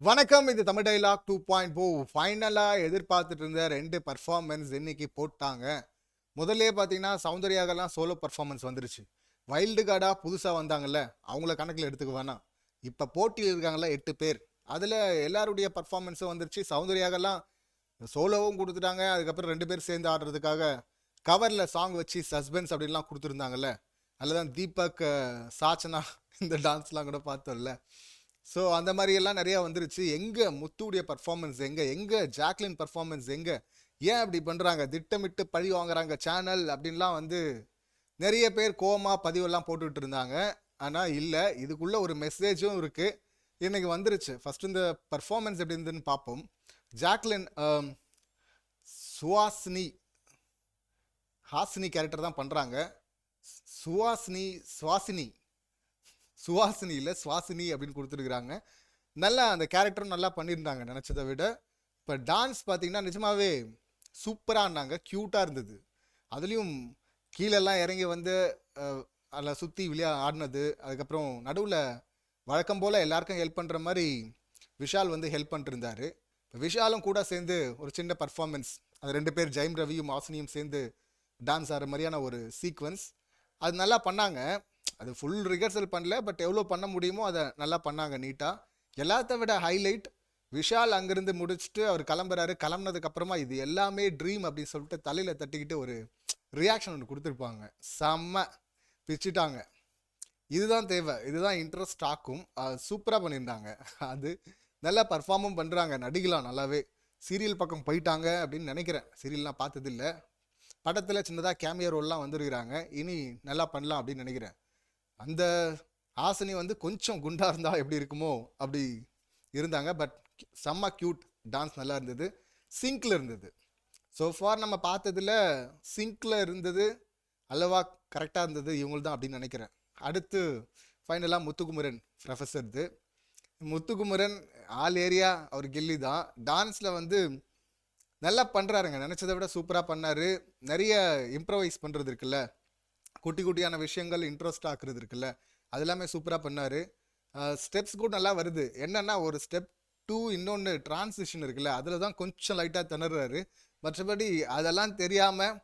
வணக்கம். இது தமிழ் டைலாக் 2.0. ஃபைனலாக எதிர்பார்த்துட்டு இருந்த ரெண்டு பர்ஃபார்மன்ஸ் இன்னைக்கு போட்டாங்க. முதல்லே பார்த்தீங்கன்னா சௌந்தர்யாகலாம் சோலோ பர்ஃபார்மன்ஸ் வந்துருச்சு. வைல்டு கார்டாக புதுசாக வந்தாங்கல்ல, அவங்கள கணக்கில் எடுத்துக்க வேணாம். இப்போ போட்டியில் இருக்காங்கல்ல 8 பேர், அதில் எல்லாருடைய பர்ஃபார்மன்ஸும் வந்துருச்சு. சௌந்தர்யாகலாம் சோலோவும் கொடுத்துட்டாங்க. அதுக்கப்புறம் 2 பேர் சேர்ந்து ஆடுறதுக்காக கவரில் சாங் வச்சு சஸ்பென்ஸ் அப்படின்லாம் கொடுத்துருந்தாங்கல்ல. அதில் தான் தீபக் சாச்சனா இந்த டான்ஸ்லாம் கூட பார்த்தோம்ல. ஸோ அந்த மாதிரியெல்லாம் நிறையா வந்துருச்சு. எங்கே முத்துடைய பர்ஃபார்மன்ஸ் எங்கே ஜாக்லின் பர்ஃபார்மன்ஸ் ஏன் அப்படி பண்ணுறாங்க, திட்டமிட்டு பழி வாங்குறாங்க சேனல் அப்படின்லாம் வந்து நிறைய பேர் கோவமாக பதிவெல்லாம் போட்டுக்கிட்டு இருந்தாங்க. ஆனால் இல்லை, இதுக்குள்ளே ஒரு மெசேஜும் இருக்குது. இன்னைக்கு வந்துருச்சு. ஃபஸ்ட்டு இந்த பர்ஃபார்மன்ஸ் எப்படி இருந்துன்னு பார்ப்போம். ஜாக்லின் சுவாசினி ஹாசினி கேரக்டர் தான் பண்ணுறாங்க. சுவாசினி இல்லை சுவாசினி அப்படின்னு கொடுத்துருக்குறாங்க. நல்லா அந்த கேரக்டரும் நல்லா பண்ணியிருந்தாங்க நினச்சதை விட. இப்போ டான்ஸ் பார்த்தீங்கன்னா நிஜமாவே சூப்பரானாங்க, க்யூட்டாக இருந்தது. அதுலேயும் கீழெல்லாம் இறங்கி வந்து அதில் சுற்றி ஆடினது. அதுக்கப்புறம் நடுவில் வழக்கம் போல் எல்லாருக்கும் ஹெல்ப் பண்ணுற மாதிரி விஷால் வந்து ஹெல்ப் பண்ணிருந்தார். இப்போ விஷாலும் கூட சேர்ந்து ஒரு சின்ன பர்ஃபார்மன்ஸ், அது 2 பேர் ஜெயம் ரவியும் ஹாசினியும் சேர்ந்து டான்ஸ் ஆடுற மாதிரியான ஒரு சீக்வன்ஸ் அது நல்லா பண்ணாங்க. அது ஃபுல் ரிஹர்சல் பண்ணல, பட் எவ்வளோ பண்ண முடியுமோ அதை நல்லா பண்ணாங்க நீட்டாக. எல்லாத்த விட ஹைலைட், விஷால் அங்கேருந்து முடிச்சுட்டு அவர் கிளம்புறாரு. கிளம்புனதுக்கப்புறமா இது எல்லாமே ட்ரீம் அப்படின்னு சொல்லிட்டு தலையில் தட்டிக்கிட்டு ஒரு ரியாக்ஷன் ஒன்று கொடுத்துருப்பாங்க. செம்ம பிச்சுட்டாங்க. இதுதான் தேவை, இதுதான் இன்ட்ரெஸ்ட் ஆக்கும். சூப்பராக பண்ணியிருந்தாங்க. அது நல்லா பர்ஃபார்மும் பண்ணுறாங்க, நடிகலாம் நல்லாவே. சீரியல் பக்கம் போயிட்டாங்க அப்படின்னு நினைக்கிறேன். சீரியல்லாம் பார்த்ததில்லை, படத்தில் சின்னதாக கேமியோ ரோல்லாம் வந்துருக்கிறாங்க. இனி நல்லா பண்ணலாம் அப்படின்னு நினைக்கிறேன். அந்த ஹாசினி வந்து கொஞ்சம் குண்டாக இருந்தால் எப்படி இருக்குமோ அப்படி இருந்தாங்க. பட் செம்ம க்யூட், டான்ஸ் நல்லா இருந்தது, சிங்கில் இருந்தது. ஸோ ஃபார் நம்ம பார்த்ததில் சிங்கில் இருந்தது அல்லவா கரெக்டாக இருந்தது இவங்க தான் அப்படின்னு நினைக்கிறேன். அடுத்து ஃபைனலாக முத்துக்குமரன் ப்ரொஃபஸர்து. முத்துக்குமரன் ஆல் ஏரியா அவர் கில்லி தான். டான்ஸில் வந்து நல்லா பண்ணுறாருங்க, நினச்சதை விட சூப்பராக பண்ணார். நிறைய இம்ப்ரவைஸ் பண்ணுறது இருக்குல்ல, குட்டி குட்டியான விஷயங்கள் இன்ட்ரெஸ்ட் ஆக்குறது இருக்குல்ல, அது எல்லாமே சூப்பராக பண்ணார். ஸ்டெப்ஸ் கூட நல்லா வருது. என்னென்னா ஒரு ஸ்டெப் 2 இன்னொன்று டிரான்சிஷன் இருக்குல்ல, அதில் தான் கொஞ்சம் லைட்டாக திணறாரு. மற்றபடி அதெல்லாம் தெரியாமல்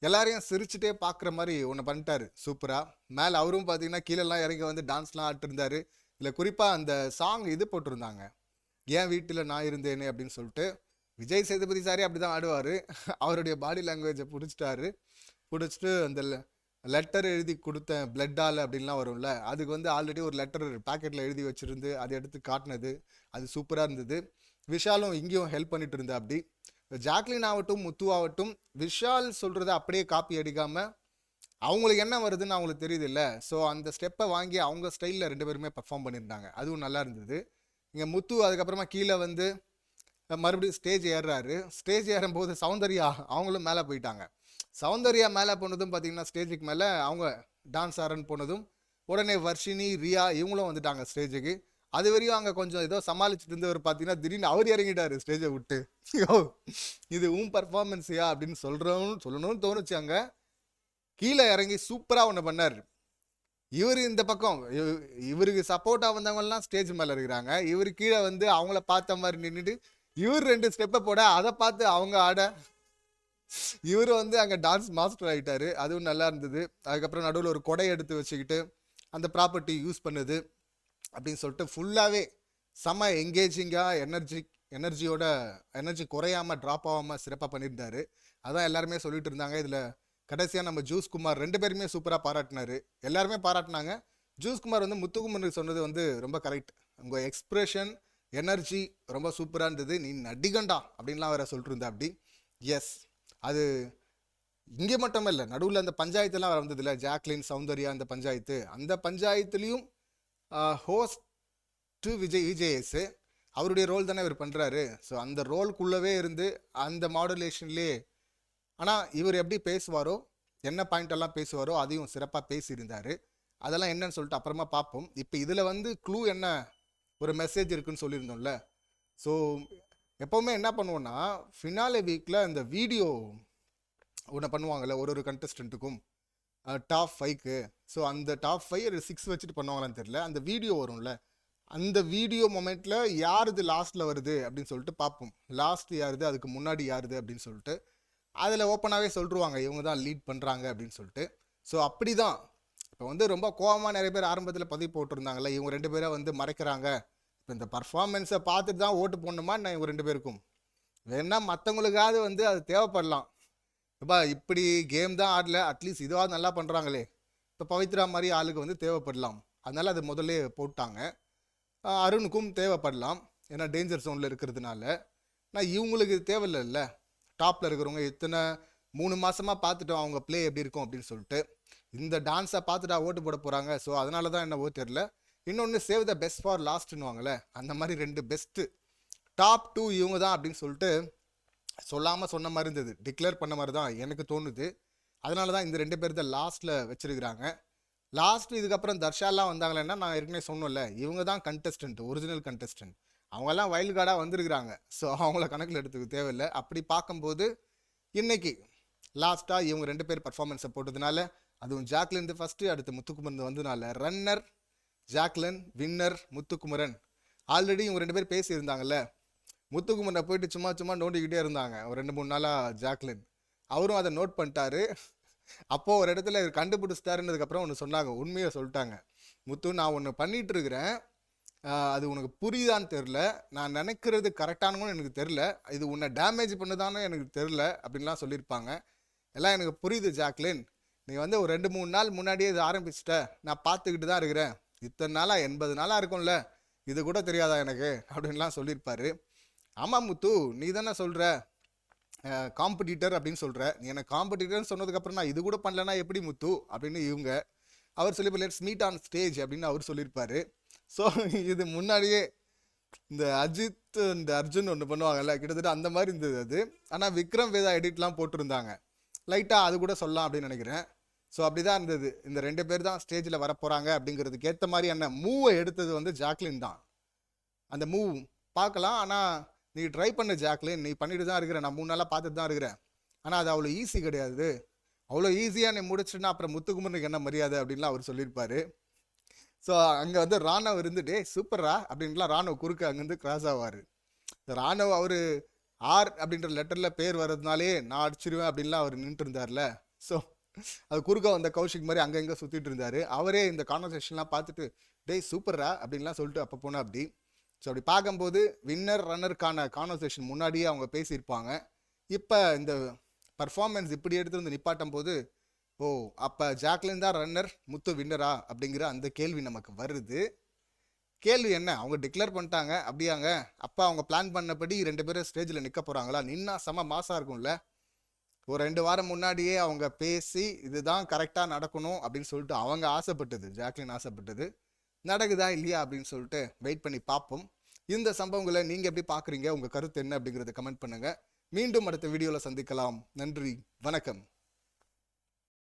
எல்லாரையும் சிரிச்சுட்டே பார்க்குற மாதிரி ஒன்று பண்ணிட்டாரு சூப்பராக. மேலே அவரும் பார்த்தீங்கன்னா கீழெல்லாம் இறங்கி வந்து டான்ஸ்லாம் ஆட்டிருந்தார். இல்லை குறிப்பாக அந்த சாங் இது போட்டிருந்தாங்க, ஏன் வீட்டில் நான் இருந்தேனே அப்படின்னு சொல்லிட்டு. விஜய் சேதுபதி சாரே அப்படி தான் ஆடுவார். அவருடைய பாடி லாங்குவேஜை பிடிச்சிட்டு அந்த லெட்டர் எழுதி கொடுத்தேன் பிளட்டால் அப்படின்லாம் வரும்ல, அதுக்கு வந்து ஆல்ரெடி ஒரு லெட்டர் பேக்கெட்டில் எழுதி வச்சுருந்து அதை எடுத்து காட்டினது, அது சூப்பராக இருந்தது. விஷாலும் இங்கேயும் ஹெல்ப் பண்ணிட்டு இருந்தா. அப்படி ஜாக்லின் ஆகட்டும் முத்து ஆகட்டும், விஷால் சொல்கிறத அப்படியே காப்பி அடிக்காமல் அவங்களுக்கு என்ன வருதுன்னு அவங்களுக்கு தெரியுது இல்லை. ஸோ அந்த ஸ்டெப்பை வாங்கி அவங்க ஸ்டைலில் 2 பேருமே பர்ஃபார்ம் பண்ணியிருந்தாங்க. அதுவும் நல்லா இருந்தது. இங்கே முத்து அதுக்கப்புறமா கீழே வந்து மறுபடியும் ஸ்டேஜ் ஏறுறாரு. ஸ்டேஜ் ஏறும்போது சௌந்தர்யா அவங்களும் மேலே போயிட்டாங்க. சௌந்தர்யா மேலே போனதும் பார்த்தீங்கன்னா ஸ்டேஜுக்கு மேலே அவங்க டான்ஸ் ஆடுறன்னு போனதும் உடனே வர்ஷினி ரியா இவங்களும் வந்துட்டாங்க ஸ்டேஜுக்கு. அது வரையும் அங்கே கொஞ்சம் ஏதோ சமாளிச்சுட்டு இருந்தவர் பார்த்தீங்கன்னா திடீர்னு அவர் இறங்கிட்டாரு ஸ்டேஜை விட்டு. இது பர்ஃபார்மன்ஸியா அப்படின்னு சொல்லணும்னு தோணுச்சு. அங்கே கீழே இறங்கி சூப்பராக ஒன்று பண்ணார். இவர் இந்த பக்கம் இவருக்கு சப்போர்ட்டாக வந்தவங்கலாம் ஸ்டேஜ் மேலே இருக்கிறாங்க. இவர் கீழே வந்து அவங்கள பார்த்த மாதிரி நின்றுட்டு இவர் 2 ஸ்டெப்பை போட அதை பார்த்து அவங்க ஆட இவர் வந்து அங்கே டான்ஸ் மாஸ்டர் ஆகிட்டாரு. அதுவும் நல்லா இருந்தது. அதுக்கப்புறம் நடுவில் ஒரு கொடை எடுத்து வச்சுக்கிட்டு அந்த ப்ராப்பர்ட்டி யூஸ் பண்ணுது அப்படின்னு சொல்லிட்டு ஃபுல்லாகவே செம்ம என்கேஜிங்காக எனர்ஜி குறையாமல் ட்ராப் ஆகாமல் சிறப்பாக பண்ணியிருந்தாரு. அதான் எல்லாருமே சொல்லிட்டு இருந்தாங்க. இதில் கடைசியாக நம்ம ஜூஸ் குமார் 2 பேருமே சூப்பராக பாராட்டினார். எல்லாருமே பாராட்டினாங்க. ஜூஸ் குமார் வந்து முத்துக்குமருக்கு சொன்னது வந்து ரொம்ப கரெக்ட். உங்கள் எக்ஸ்ப்ரெஷன் எனர்ஜி ரொம்ப சூப்பராக இருந்தது, நீ நடிகண்டா அப்படின்லாம் வேற சொல்லிட்டு இருந்தா. அப்படி எஸ், அது இங்கே மட்டுமே இல்லை, நடுவில் அந்த பஞ்சாயத்துலாம் வந்தது இல்லை, ஜாக்லின் சௌந்தர்யா அந்த பஞ்சாயத்துலேயும் ஹோஸ்ட் விஜேஎஸ் அவருடைய ரோல் தானே இவர் பண்ணுறாரு. ஸோ அந்த ரோல்குள்ளவே இருந்து அந்த மாடுலேஷன்லேயே, ஆனால் இவர் எப்படி பேசுவாரோ, என்ன பாயிண்டெல்லாம் பேசுவாரோ அதையும் சிறப்பாக பேசியிருந்தார். அதெல்லாம் என்னன்னு சொல்லிட்டு அப்புறமா பார்ப்போம். இப்போ இதில் வந்து க்ளூ என்ன, ஒரு மெசேஜ் இருக்குன்னு சொல்லியிருந்தோம்ல. ஸோ எப்போவுமே என்ன பண்ணுவோன்னா ஃபினாலே வீக்கில் இந்த வீடியோ ஒன்று பண்ணுவாங்கள்ல ஒரு கண்டஸ்டண்ட்டுக்கும் டாப் 5க்கு. ஸோ அந்த டாப் 5 6 வச்சுட்டு பண்ணுவாங்களான்னு தெரியல. அந்த வீடியோ வரும்ல, அந்த வீடியோ மொமெண்ட்ல யாருது லாஸ்ட்ல வருது அப்படின்னு சொல்லிட்டு பார்ப்போம். லாஸ்ட் யாருது, அதுக்கு முன்னாடி யாருது அப்படின்னு சொல்லிட்டு அதில் ஓப்பனாகவே சொல்லிருவாங்க இவங்க தான் லீட் பண்ணுறாங்க அப்படின்னு சொல்லிட்டு. ஸோ அப்படி தான் இப்போ வந்து ரொம்ப கோவமாக நிறைய பேர் ஆரம்பத்தில் பதிவு போட்டிருந்தாங்கல்ல, இவங்க 2 பேரை வந்து மறைக்கிறாங்க. இப்போ இந்த பர்ஃபார்மன்ஸை பார்த்துட்டு தான் ஓட்டு போடணுமா நான் இவங்க 2 பேருக்கும்? வேணா மற்றவங்களுக்காவது வந்து அது தேவைப்படலாம். இப்போ இப்படி கேம் தான் ஆடல, அட்லீஸ்ட் இதுவாவது நல்லா பண்ணுறாங்களே, இப்போ பவித்ரா மாதிரி ஆளுக்கு வந்து தேவைப்படலாம். அதனால அது முதல்ல போட்டாங்க. அருணுக்கும் தேவைப்படலாம், ஏன்னா டேஞ்சர் ஜோனில் இருக்கிறதுனால. நான் இவங்களுக்கு தேவையில்லைல்ல, டாப்பில் இருக்கிறவங்க இத்தனை 3 மாதமாக பார்த்துட்டோம் அவங்க ப்ளே எப்படி இருக்கும் அப்படின்னு சொல்லிட்டு. இந்த டான்ஸை பார்த்துட்டா ஓட்டு போட போகிறாங்க. ஸோ அதனால தான் என்னவோ தெரில. இன்னொன்று சேவ் த பெஸ்ட் ஃபார் லாஸ்ட்னுவாங்களே, அந்த மாதிரி 2 பெஸ்ட்டு டாப் 2 இவங்க தான் அப்படின்னு சொல்லிட்டு சொல்லாமல் சொன்ன மாதிரி இருந்தது. டிக்ளேர் பண்ண மாதிரி தான் எனக்கு தோணுது. அதனால தான் இந்த 2 பேர் தான் லாஸ்ட்டில் வச்சுருக்கிறாங்க. லாஸ்ட் இதுக்கப்புறம் தர்ஷாலாம் வந்தாங்களேன்னா நான் ஏற்கனவே சொன்னோம்ல, இவங்க தான் கண்டெஸ்டன்ட், ஒரிஜினல் கண்டெஸ்டன்ட். அவங்கெல்லாம் வைல்டு கார்டாக வந்திருக்கிறாங்க. ஸோ அவங்கள கணக்கில் எடுத்துக்க தேவையில்லை. அப்படி பார்க்கும்போது இன்னைக்கு லாஸ்ட்டாக இவங்க 2 பேர் பர்ஃபார்மன்ஸை போட்டதுனால, அதுவும் ஜாக்லின் ஃபஸ்ட்டு, அடுத்து முத்துக்குமரன் வந்ததுனால runner Jacqueline, winner Muthukumaran. Already இவங்க 2 பேர் பேசியிருந்தாங்கல்ல, முத்துக்குமரனை போயிட்டு சும்மா சும்மா நோண்டிக்கிட்டே இருந்தாங்க ஒரு 2-3 நாளாக ஜாக்லின். அவரும் அதை நோட் பண்ணிட்டாரு. அப்போது ஒரு இடத்துல கண்டுபிடிச்சிட்டாருன்னதுக்கப்புறம் ஒன்று சொன்னாங்க, உண்மையை சொல்லிட்டாங்க. முத்து, நான் ஒன்று பண்ணிகிட்டு இருக்கிறேன், அது உனக்கு புரியுதான்னு தெரில, நான் நினைக்கிறது கரெக்டானு எனக்கு தெரில, இது உன்னை டேமேஜ் பண்ணுதான்னு எனக்கு தெரில அப்படின்லாம் சொல்லியிருப்பாங்க. எல்லாம் எனக்கு புரியுது ஜாக்லின், நீ வந்து ஒரு 2-3 நாள் முன்னாடியே இது ஆரம்பிச்சிட்ட, நான் பார்த்துக்கிட்டு தான் இருக்கிறேன். இத்தனை நாளாக 80 நாளாக இருக்கும்ல, இது கூட தெரியாதா எனக்கு அப்படின்லாம் சொல்லியிருப்பாரு. ஆமாம் முத்து, நீ தானே சொல்கிற காம்படிட்டர் அப்படின்னு சொல்கிற, நீ எனக்கு காம்படிட்டர்னு சொன்னதுக்கப்புறம் நான் இது கூட பண்ணலன்னா எப்படி முத்து அப்படின்னு இவங்க. அவர் சொல்லி லெட்ஸ் மீட் ஆன் ஸ்டேஜ் அப்படின்னு அவர் சொல்லியிருப்பாரு. ஸோ இது முன்னாடியே இந்த அஜித் இந்த அர்ஜுன் ஒன்று பண்ணுவாங்கல்ல, கிட்டத்தட்ட அந்த மாதிரி இருந்தது அது. ஆனால் விக்ரம் வேதா எடிட்லாம் போட்டிருந்தாங்க, லைட்டாக அது கூட சொல்லலாம் அப்படின்னு நினைக்கிறேன். ஸோ அப்படி தான் இருந்தது. இந்த 2 பேர் தான் ஸ்டேஜில் வரப்போகிறாங்க அப்படிங்கிறதுக்கு ஏற்ற மாதிரி என்ன மூவை எடுத்தது வந்து ஜாக்லின் தான். அந்த மூவ் பார்க்கலாம், ஆனால் நீ ட்ரை பண்ண ஜாக்லின், நீ பண்ணிட்டு தான் இருக்கிற, நான் 3 நாளாக பார்த்துட்டு தான் இருக்கிறேன். ஆனால் அது அவ்வளோ ஈஸி கிடையாது, அவ்வளோ ஈஸியாக நீ முடிச்சுன்னா அப்புறம் முத்துக்குமரனுக்கு என்ன மரியாதை அப்படின்லாம் அவர் சொல்லியிருப்பாரு. ஸோ அங்கே வந்து ராணவ் இருந்துட்டு சூப்பரா அப்படின்லாம் ராணவ் குறுக்க அங்கேருந்து கிராஸ் ஆவார். ராணவ் அவர் ஆர் அப்படின்ற லெட்டரில் பேர் வர்றதுனாலே நான் அடிச்சிருவேன் அப்படின்லாம் அவர் நின்றுட்டு இருந்தார்ல. ஸோ அது குறுக்க வந்த கௌஷிக் மாதிரி அங்கே எங்கே சுற்றிட்டு இருந்தார். அவரே இந்த கான்வர்சேஷன்லாம் பார்த்துட்டு டேய் சூப்பரா அப்படின்லாம் சொல்லிட்டு அப்போ போனால் அப்படி. ஸோ அப்படி பார்க்கும்போது வின்னர் ரன்னருக்கான கான்வர்சேஷன் முன்னாடியே அவங்க பேசியிருப்பாங்க. இப்போ இந்த பர்ஃபார்மன்ஸ் இப்படி எடுத்து வந்து நிப்பாட்டும் போது, ஓ அப்போ ஜாக்லின் தான் ரன்னர், முத்து வின்னரா அப்படிங்கிற அந்த கேள்வி நமக்கு வருது. கேள்வி என்ன, அவங்க டிக்ளேர் பண்ணிட்டாங்க அப்படியாங்க, அப்போ அவங்க பிளான் பண்ணபடி 2 பேரும் ஸ்டேஜில் நிற்க போகிறாங்களா? நின்னா செம மாசாக இருக்கும்ல. ஒரு 2 வாரம் முன்னாடியே அவங்க பேசி இதுதான் கரெக்டாக நடக்கணும் அப்படின்னு சொல்லிட்டு அவங்க ஆசைப்பட்டது, ஜாக்லின் ஆசைப்பட்டது நடக்குதா இல்லையா அப்படின்னு சொல்லிட்டு வெயிட் பண்ணி பார்ப்போம். இந்த சம்பவங்களை நீங்கள் எப்படி பார்க்குறீங்க, உங்கள் கருத்து என்ன அப்படிங்கிறத கமெண்ட் பண்ணுங்கள். மீண்டும் அடுத்த வீடியோவில் சந்திக்கலாம். நன்றி, வணக்கம்.